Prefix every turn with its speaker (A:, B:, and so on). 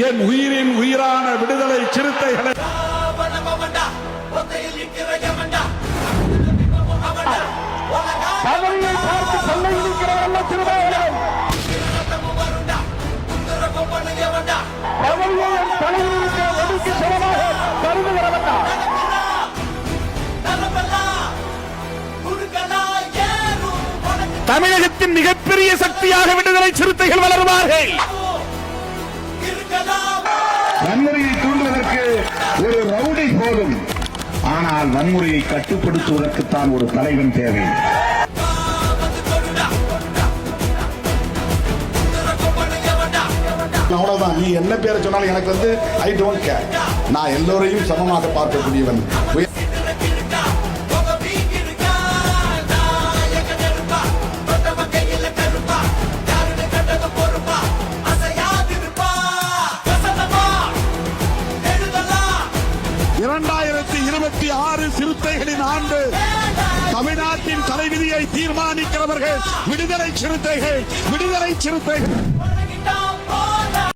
A: என் உயிரின் உயிரான விடுதலை சிறுத்தைகளை தமிழகத்தின் மிகப்பெரிய சக்தியாக விடுதலை சிறுத்தைகள் வளருவார்கள்.
B: வன்முறையை தூண்டுவதற்கு ஒரு ரவுடி போதும், ஆனால் வன்முறையை கட்டுப்படுத்துவதற்குத்தான் ஒரு தலைவன் தேவை.
C: அவ்வளவுதான். நீ என்ன பேரை சொன்னாலும் எனக்கு ஐ டோன்ட் கேர். நான் எல்லோரையும் சமமாக பார்க்கக்கூடியவன். சிறுத்தைகளின் ஆண்டு. தமிழ்நாட்டின் தலைவிதியை தீர்மானிக்கிறவர்கள் விடுதலை சிறுத்தைகள்.